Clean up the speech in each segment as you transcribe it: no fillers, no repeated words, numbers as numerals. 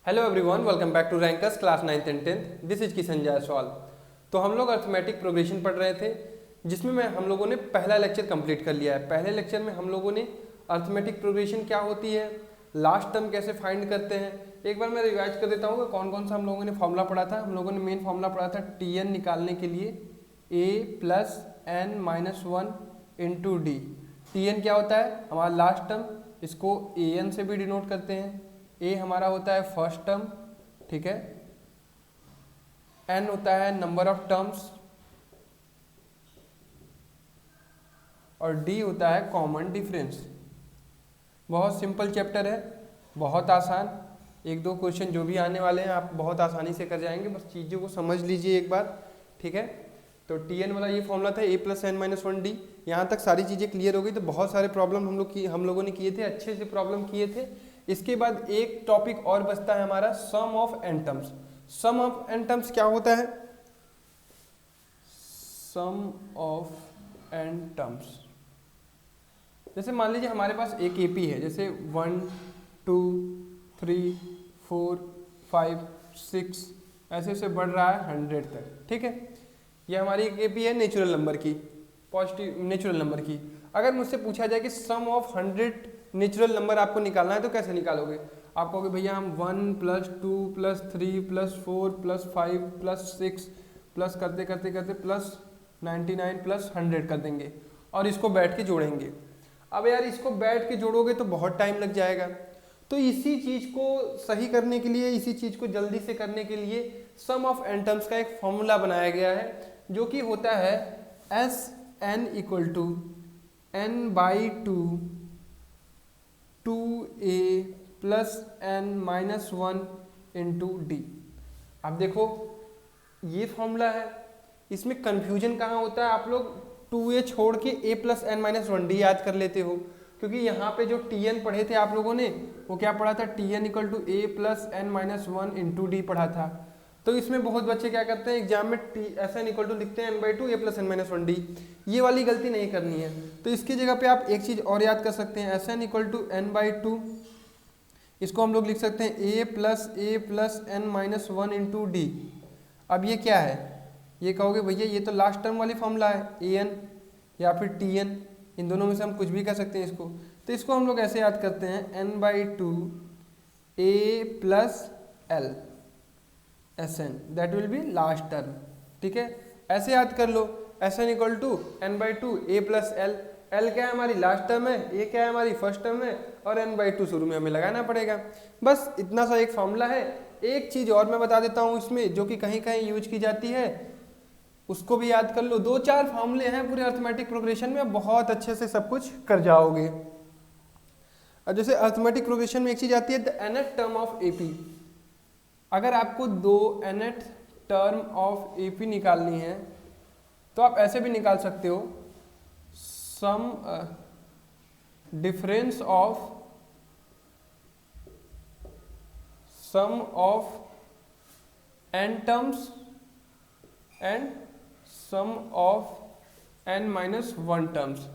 Hello everyone, welcome back to Rankers class 9th and 10th। This is Kishan Jaiswal. तो हम लोग arithmetic progression पढ़ रहे थे, जिसमें हम लोगों ने पहला लेक्चर कंप्लीट कर लिया है। पहले लेक्चर में हम लोगों ने अर्थमेटिक प्रोग्रेशन क्या होती है, लास्ट टर्म कैसे फाइंड करते हैं, एक बार मैं रिवाइज कर देता हूँ कि कौन कौन सा हम लोगों ने फॉर्मूला पढ़ा था। हम लोगों ने मेन फॉर्मूला पढ़ा था Tn निकालने के लिए a plus n minus one into D. Tn क्या होता है, हमारा लास्ट टर्म, इसको an से भी डिनोट करते हैं। a हमारा होता है फर्स्ट टर्म, ठीक है। n होता है नंबर ऑफ टर्म्स और d होता है कॉमन डिफरेंस। बहुत सिंपल चैप्टर है, बहुत आसान। एक दो क्वेश्चन जो भी आने वाले हैं आप बहुत आसानी से कर जाएंगे, बस चीज़ों को समझ लीजिए एक बार, ठीक है। तो Tn वाला ये फॉर्मूला था a plus n minus one d. यहाँ तक सारी चीज़ें क्लियर हो गई। तो बहुत सारे प्रॉब्लम हम लोगों ने किए थे, अच्छे से प्रॉब्लम किए थे। इसके बाद एक टॉपिक और बचता है हमारा, sum of n terms. Sum of n terms क्या होता है? सम ऑफ एन टर्म्स, जैसे मान लीजिए हमारे पास एक एपी है, जैसे 1 2 3 4 5 6 ऐसे ऐसे बढ़ रहा है 100 तक, ठीक है। ये हमारी एक एपी है नेचुरल नंबर की, पॉजिटिव नेचुरल नंबर की। अगर मुझसे पूछा जाए कि सम ऑफ 100 नेचुरल नंबर आपको निकालना है तो कैसे निकालोगे? आप कहोगे भैया हम 1 plus 2 plus 3 plus 4 plus 5 plus 6 plus करते करते करते प्लस 99 प्लस 100 कर देंगे और इसको बैठ के जोड़ेंगे। अब यार इसको बैठ के जोड़ोगे तो बहुत टाइम लग जाएगा। तो इसी चीज़ को सही करने के लिए, इसी चीज़ को जल्दी से करने के लिए सम ऑफ एन टर्म्स का एक फॉर्मूला बनाया गया है, जो कि होता है S n equal to n by two a plus n minus one into d. अब देखो ये फॉर्मूला है, इसमें कंफ्यूजन कहाँ होता है? आप लोग 2a छोड़ के a plus n minus one d याद कर लेते हो, क्योंकि यहाँ पे जो Tn पढ़े थे आप लोगों ने, वो क्या पढ़ा था? Tn equal to a plus n minus one into d पढ़ा था। तो इसमें बहुत बच्चे क्या करते हैं, एग्जाम में Sn इक्वल टू लिखते हैं n by two a plus n minus one d. ये वाली गलती नहीं करनी है। तो इसकी जगह पे आप एक चीज़ और याद कर सकते हैं, Sn equal to n by two, इसको हम लोग लिख सकते हैं a plus n minus one into d. अब ये क्या है? ये कहोगे भैया ये तो लास्ट टर्म वाली फॉर्मूला है, an या फिर Tn, इन दोनों में से हम कुछ भी कर सकते हैं इसको। तो इसको हम लोग ऐसे याद करते हैं, n by two a plus L Sn, that will be last term, ठीक है। ऐसे याद कर लो, Sn equal to n by two a plus L. L क्या है? हमारी लास्ट टर्म है, ए क्या है? हमारी फर्स्ट टर्म है, और n बाई टू शुरू में हमें लगाना पड़ेगा। बस इतना सा एक फॉर्मूला है। एक चीज़ और मैं बता देता हूँ इसमें, जो कि कहीं कहीं यूज की जाती है, उसको भी याद कर लो। 2-4 फॉर्मूले हैं पूरे अर्थमेटिक प्रोग्रेशन में, बहुत अच्छे से सब कुछ कर जाओगे। और जैसे अर्थमेटिक प्रोग्रेशन में एक चीज़ आती है, the nth term of AP. अगर आपको 2 nth टर्म ऑफ एपी निकालनी है तो आप ऐसे भी निकाल सकते हो, sum difference of sum of n terms and sum of n minus one terms.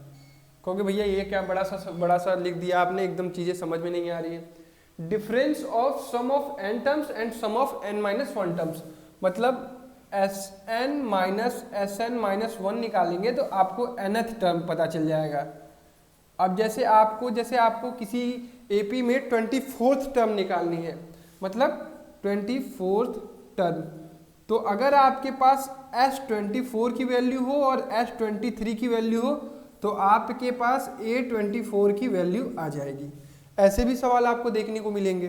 कहोगे भैया ये क्या बड़ा सा लिख दिया आपने, एकदम चीज़ें समझ में नहीं आ रही है। Difference of sum of n terms and sum of n minus one terms, मतलब एस एन माइनस वन निकालेंगे तो आपको nth टर्म पता चल जाएगा। अब जैसे आपको किसी एपी में 24th टर्म निकालनी है, मतलब 24th टर्म, तो अगर आपके पास S24 की वैल्यू हो और S23 की वैल्यू हो तो आपके पास A24 की वैल्यू आ जाएगी। ऐसे भी सवाल आपको देखने को मिलेंगे।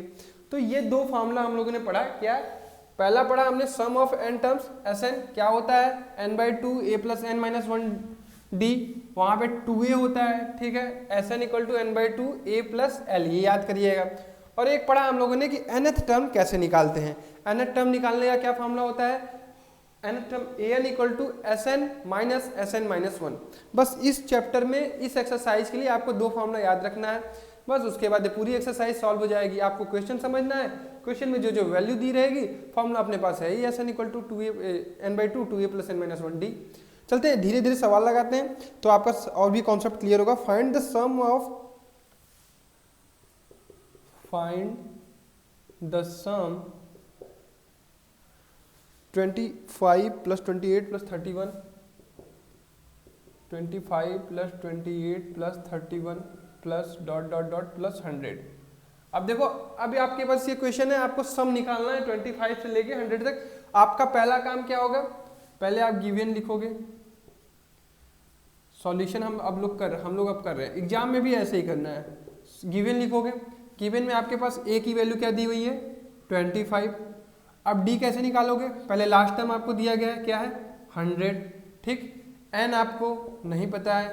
तो ये दो फार्मूला हम लोगों ने पढ़ा। क्या पहला पढ़ा हमने? Sum of n terms, Sn क्या होता है? n by two a plus n minus one d, वहाँ पे 2a होता है, ठीक है। Sn equal to n by two a plus L, ये याद करिएगा। और एक पढ़ा हम लोगों ने कि nth टर्म कैसे निकालते हैं। nth टर्म निकालने का क्या फार्मूला होता है? nth term an equal to Sn minus one. बस इस चैप्टर में, इस एक्सरसाइज के लिए आपको दो फार्मूला याद रखना है, बस उसके बाद पूरी एक्सरसाइज सॉल्व हो जाएगी। आपको क्वेश्चन समझना है, क्वेश्चन में जो जो वैल्यू दी रहेगी, फॉर्मूला अपने पास है ही, Sn equal to n by two a plus n minus one d. चलते हैं धीरे धीरे सवाल लगाते हैं तो आपका और भी कॉन्सेप्ट क्लियर होगा। Find the sum of the sum 25 + 28 + 31, 25 + 28 + 31 plus dot dot dot plus 100। अब देखो, अभी आपके पास ये क्वेश्चन है, आपको सम निकालना है 25 से लेके 100 तक। आपका पहला काम क्या होगा, पहले आप गिवन लिखोगे, सॉल्यूशन हम लोग अब कर रहे हैं, एग्जाम में भी ऐसे ही करना है। गिवन लिखोगे, गिवन में आपके पास ए की वैल्यू क्या दी हुई है 25। अब डी कैसे निकालोगे, पहले लास्ट टर्म आपको दिया गया है क्या है 100, ठीक। एन आपको नहीं पता है,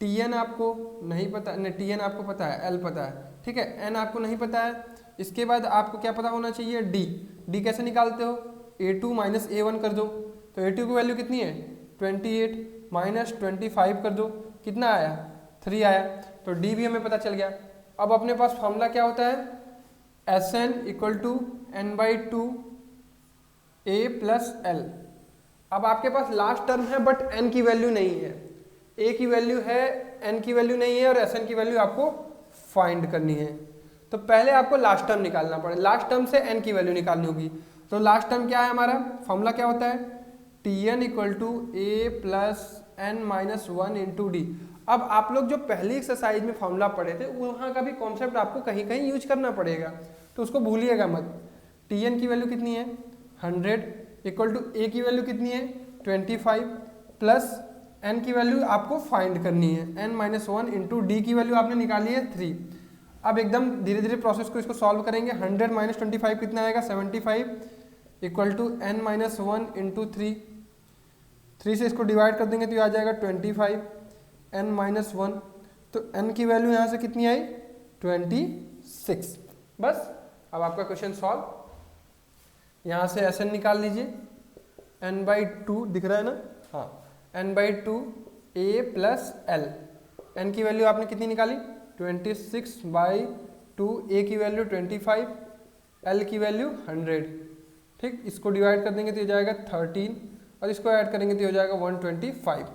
टी एन आपको नहीं पता, नहीं टी एन आपको पता है, एल पता है, ठीक है, एन आपको नहीं पता है। इसके बाद आपको क्या पता होना चाहिए डी। डी कैसे निकालते हो, A2 - A1 कर दो, तो A2 की वैल्यू कितनी है 28 - 25 कर दो, कितना आया 3 आया, तो डी भी हमें पता चल गया। अब अपने पास फॉर्मूला क्या होता है, Sn = n/2 A + L। अब आपके पास लास्ट टर्म है बट n की वैल्यू नहीं है, A की वैल्यू है, n की वैल्यू नहीं है, और Sn की वैल्यू आपको फाइंड करनी है। तो पहले आपको लास्ट टर्म निकालना पड़ेगा, लास्ट टर्म से n की वैल्यू निकालनी होगी। तो लास्ट टर्म क्या है हमारा, फॉर्मूला क्या होता है Tn = A + n - 1 × d। अब आप लोग जो पहली एक्सरसाइज में फॉर्मूला पढ़े थे वहाँ का भी कॉन्सेप्ट आपको कहीं कहीं यूज करना पड़ेगा, तो उसको भूलिएगा मत। Tn की वैल्यू कितनी है 100 = A की वैल्यू कितनी है 25 प्लस n की वैल्यू आपको फाइंड करनी है n - 1 × d की वैल्यू आपने निकाली है 3। अब एकदम धीरे धीरे प्रोसेस को इसको सॉल्व करेंगे। 100 - 25 कितना आएगा 75 = n - 1 × 3। 3 से इसको डिवाइड कर देंगे तो ये आ जाएगा 25 n - 1, तो n की वैल्यू यहाँ से कितनी आई 26। बस अब आपका क्वेश्चन सॉल्व। यहाँ से Sn निकाल लीजिए, n/2 दिख रहा है ना, हाँ n/2 A + L। n की वैल्यू आपने कितनी निकाली 26/2, A की वैल्यू 25, L की वैल्यू 100, ठीक। इसको डिवाइड कर देंगे तो ये जाएगा 13, और इसको ऐड करेंगे तो ये हो जाएगा 125।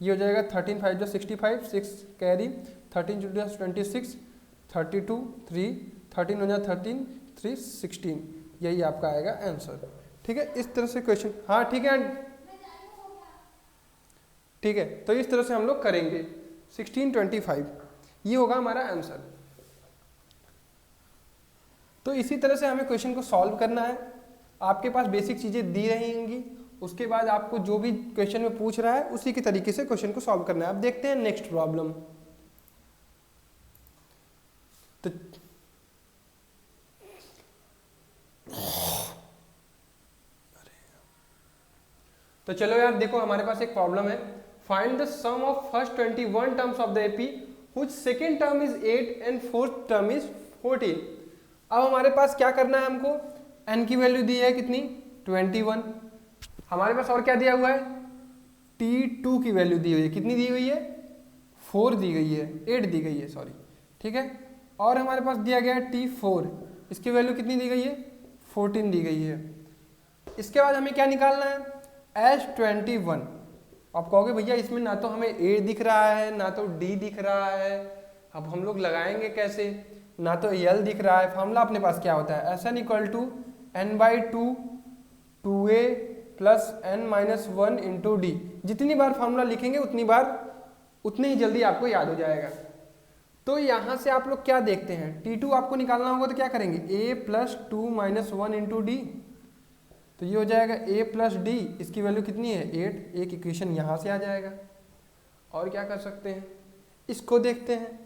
ये हो जाएगा 13 5 = 65, 6 कैरी, 13 × 26, 32, 3 13 × 13, 3 16, यही आपका आएगा आंसर, ठीक है। इस तरह से क्वेश्चन, हाँ ठीक है, ठीक है, तो इस तरह से हम लोग करेंगे 1625, ये होगा हमारा आंसर। तो इसी तरह से हमें क्वेश्चन को सॉल्व करना है। आपके पास बेसिक चीजें दी रहेंगी, उसके बाद आपको जो भी क्वेश्चन में पूछ रहा है उसी के तरीके से क्वेश्चन को सॉल्व करना है। अब देखते हैं नेक्स्ट प्रॉब्लम। तो चलो यार देखो, हमारे पास एक प्रॉब्लम है, find the sum of first 21 terms of the AP which second term is 8 and fourth term is 14। अब हमारे पास क्या करना है, हमको n की वैल्यू दी है कितनी 21, हमारे पास और क्या दिया हुआ है t2 की वैल्यू दी हुई है, कितनी दी हुई है 4 दी गई है, 8 दी गई है सॉरी, ठीक है। और हमारे पास दिया गया है t4, इसकी वैल्यू कितनी दी गई है 14 दी गई है। इसके बाद हमें क्या निकालना है S21। आप कहोगे भैया इसमें ना तो हमें A दिख रहा है ना तो D दिख रहा है, अब हम लोग लगाएंगे कैसे, ना तो L दिख रहा है। फॉर्मूला अपने पास क्या होता है Sn = n/2 2A + n - 1 × d। जितनी बार फॉर्मूला लिखेंगे उतनी बार उतनी ही जल्दी आपको याद हो जाएगा। तो यहाँ से आप लोग क्या देखते हैं, T2 आपको निकालना होगा तो क्या करेंगे A + 2 - 1 × d, तो ये हो जाएगा A + d, इसकी वैल्यू कितनी है 8, एक इक्वेशन यहाँ से आ जाएगा। और क्या कर सकते हैं, इसको देखते हैं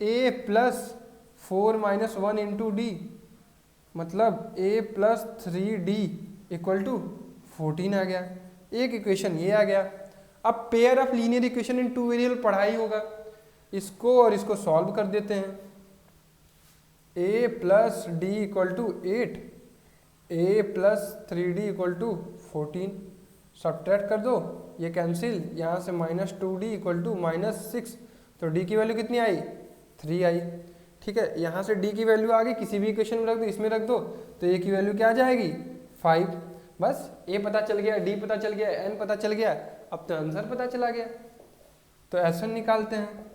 A + 4 - 1 × d, मतलब A + 3d = 14 आ गया, एक इक्वेशन ये आ गया। अब pair of linear equation in 2 variable पढ़ा ही होगा, इसको और इसको सॉल्व कर देते हैं। A + d = 8, A + 3d = 14, subtract कर दो, ये कैंसिल, यहाँ से -2d = -6, तो d की वैल्यू कितनी आई 3 आई, ठीक है। यहाँ से d की वैल्यू आ गई, किसी भी इक्वेशन में रख दो, इसमें रख दो, तो a की वैल्यू क्या आ जाएगी 5। बस a पता चल गया, d पता चल गया, n पता चल गया, अब तो आंसर पता चला गया। तो Sn निकालते हैं,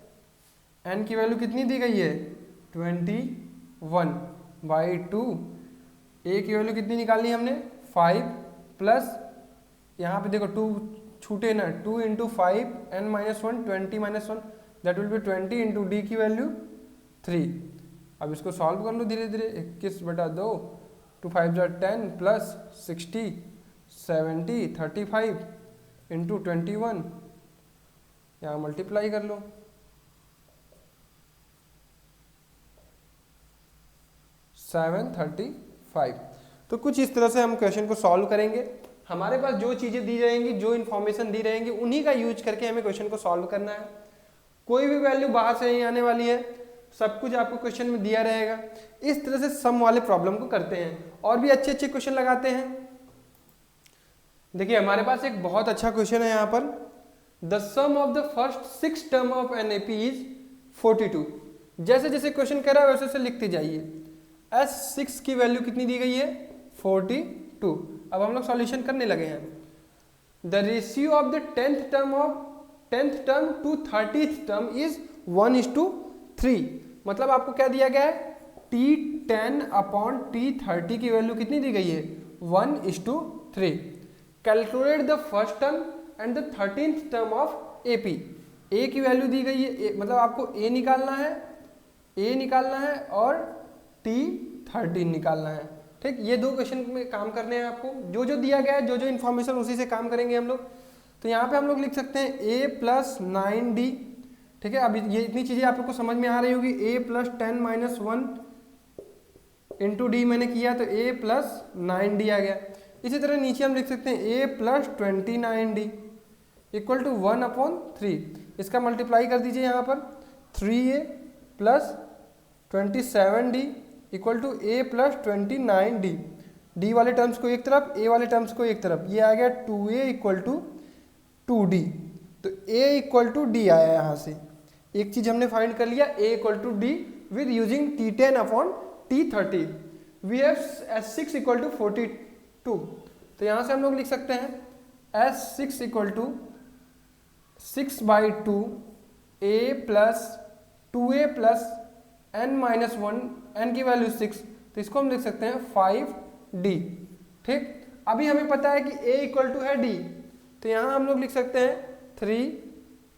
n की वैल्यू कितनी दी गई है 21/2, ए की वैल्यू कितनी निकालनी है हमने 5 प्लस यहाँ पे देखो 2 छूटे ना 2 into 5 n minus 1 20 minus 1 that will B 20 into D की वैल्यू 3। अब इसको सॉल्व कर लो धीरे धीरे 21/2 2 5 10 प्लस 60 70 35 इंटू 21 यहाँ मल्टीप्लाई कर लो 735। तो कुछ इस तरह से हम क्वेश्चन को सॉल्व करेंगे। हमारे पास जो चीज़ें दी जाएंगी, जो इन्फॉर्मेशन दी रहेंगी, उन्हीं का यूज करके हमें क्वेश्चन को सॉल्व करना है। कोई भी वैल्यू बाहर से नहीं आने वाली है, सब कुछ आपको क्वेश्चन में दिया रहेगा। इस तरह से सम वाले प्रॉब्लम को करते हैं और भी अच्छे अच्छे क्वेश्चन लगाते हैं। देखिए हमारे पास एक बहुत अच्छा क्वेश्चन है यहाँ पर, the sum of the first 6 term of NAP is 42। जैसे जैसे क्वेश्चन कह रहा है वैसे वैसे लिखते जाइए। S6 की वैल्यू कितनी दी गई है 42। अब हम लोग सॉल्यूशन करने लगे हैं। The ratio of the 10th term to 30th term is 1:3। मतलब आपको क्या दिया गया है T10/T30 की वैल्यू कितनी दी गई है 1:3। Calculate the first term and the 13th term of AP। A की वैल्यू दी गई है, मतलब आपको A निकालना है और T13 निकालना है। ठीक, ये दो क्वेश्चन में काम करने हैं आपको। जो जो दिया गया है, जो जो इन्फॉर्मेशन, उसी से काम करेंगे हम लोग। तो यहाँ पे हम लोग लिख सकते हैं A + 9D। ठीक है, अब ये इतनी चीज़ें आपको समझ में आ रही होगी। A + 10 - 1 इंटू डी मैंने किया तो A + 9D आ गया। इसी तरह नीचे हम लिख सकते हैं A + 29D = 1/3। इसका मल्टीप्लाई कर दीजिए यहाँ पर 3A + 27D = A + 29D। D वाले टर्म्स को एक तरफ, A वाले टर्म्स को एक तरफ। ये आ गया 2A = 2D। तो A = D आया यहाँ से। एक चीज हमने फाइंड कर लिया, A = D with using T10/T30। We have S6 = 42। तो यहाँ से हम लोग लिख सकते हैं S6 = 6/2 A + 2A + n - 1, n की वैल्यू 6, तो इसको हम लिख सकते हैं 5D। ठीक, अभी हमें पता है कि A = है D, तो यहाँ हम लोग लिख सकते हैं 3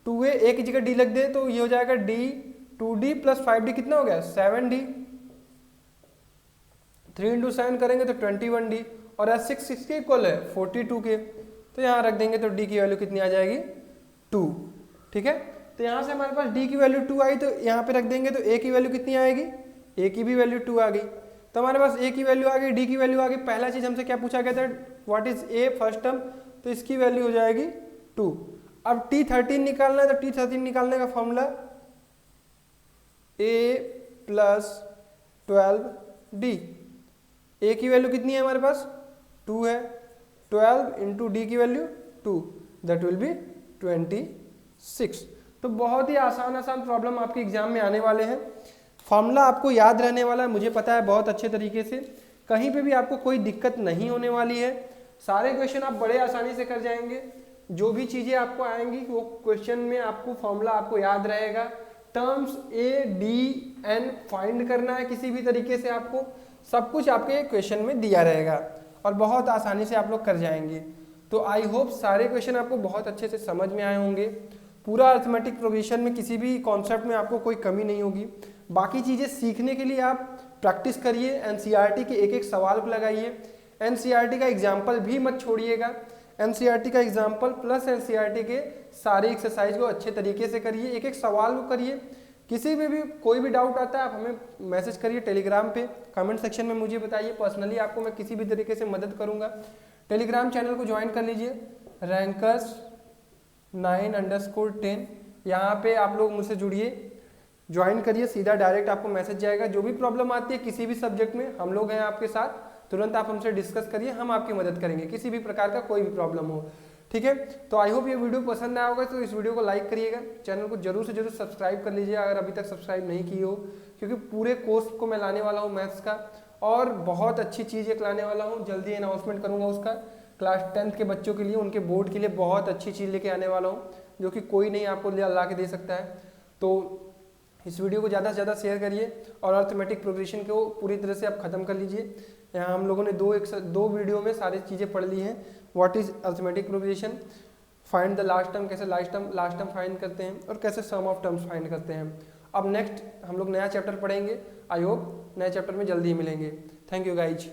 2A, A की जगह D लग दे तो ये हो जाएगा D 2D + 5D कितना हो गया 7D। 3 × 7 करेंगे तो 21D और S6 किसके इक्वल है 42 के, तो यहाँ रख देंगे तो D की वैल्यू कितनी आ जाएगी 2। ठीक है, तो यहाँ से हमारे पास D की वैल्यू 2 आई, तो यहाँ पे रख देंगे तो A की वैल्यू कितनी आएगी, A की भी वैल्यू 2 आ गई। तो हमारे पास A की वैल्यू आ गई, D की वैल्यू आ गई। पहला चीज हमसे क्या पूछा गया था, what is A first term, तो इसकी वैल्यू हो जाएगी 2। अब T13 निकालना है, तो T13 निकालने का फॉर्मूला A + 12D। A की वैल्यू कितनी है हमारे पास 2 है, 12 इंटू D की वैल्यू 2, दैट विल बी 26। तो बहुत ही आसान प्रॉब्लम आपके एग्जाम में आने वाले हैं। फॉर्मूला आपको याद रहने वाला है, मुझे पता है बहुत अच्छे तरीके से। कहीं पे भी आपको कोई दिक्कत नहीं होने वाली है। सारे क्वेश्चन आप बड़े आसानी से कर जाएंगे। जो भी चीज़ें आपको आएंगी वो क्वेश्चन में आपको फॉर्मूला आपको याद रहेगा। Terms A, D, N find करना है किसी भी तरीके से, आपको सब कुछ आपके क्वेश्चन में दिया रहेगा और बहुत आसानी से आप लोग कर जाएंगे। तो आई होप सारे क्वेश्चन आपको बहुत अच्छे से समझ में आए होंगे। पूरा अरिथमेटिक प्रोग्रेशन में किसी भी कॉन्सेप्ट में आपको कोई कमी नहीं होगी। बाकी चीज़ें सीखने के लिए आप प्रैक्टिस करिए, NCERT के एक एक सवाल को लगाइए। NCERT का एग्जाम्पल भी मत छोड़िएगा। NCERT का एग्जाम्पल प्लस NCERT के सारे एक्सरसाइज को अच्छे तरीके से करिए, एक एक सवाल को करिए। किसी में भी कोई भी डाउट आता है आप हमें मैसेज करिए टेलीग्राम पे, कमेंट सेक्शन में मुझे बताइए। पर्सनली आपको मैं किसी भी तरीके से मदद करूँगा। टेलीग्राम चैनल को ज्वाइन कर लीजिए, रैंकर्स 9_10। यहाँ पे आप लोग मुझसे जुड़िए, ज्वाइन करिए, सीधा डायरेक्ट आपको मैसेज जाएगा। जो भी प्रॉब्लम आती है किसी भी सब्जेक्ट में, हम लोग हैं आपके साथ, तुरंत आप हमसे डिस्कस करिए, हम आपकी मदद करेंगे किसी भी प्रकार का कोई भी प्रॉब्लम हो। ठीक है, तो आई होप ये वीडियो पसंद आया होगा। तो इस वीडियो को लाइक करिएगा, चैनल को जरूर से जरूर सब्सक्राइब कर लीजिए अगर अभी तक सब्सक्राइब नहीं की हो, क्योंकि पूरे कोर्स को मैं लाने वाला हूँ मैथ्स का और बहुत अच्छी चीज़ एक लाने वाला हूँ। जल्दी अनाउंसमेंट करूँगा उसका। क्लास 10th के बच्चों के लिए, उनके बोर्ड के लिए बहुत अच्छी चीज़ लेके आने वाला हूँ, जो कि कोई नहीं आपको ला के दे सकता है। तो इस वीडियो को ज़्यादा से ज़्यादा शेयर करिए और अर्थमेटिक प्रोग्रेशन को पूरी तरह से आप ख़त्म कर लीजिए। यहाँ हम लोगों ने दो वीडियो में सारी चीज़ें पढ़ ली हैं। What is arithmetic progression, find the last term, कैसे लास्ट टर्म फाइंड करते हैं और कैसे सम ऑफ टर्म्स फाइंड करते हैं। अब नेक्स्ट हम लोग नया चैप्टर पढ़ेंगे। आई होप नए चैप्टर में जल्दी ही मिलेंगे। Thank you guys.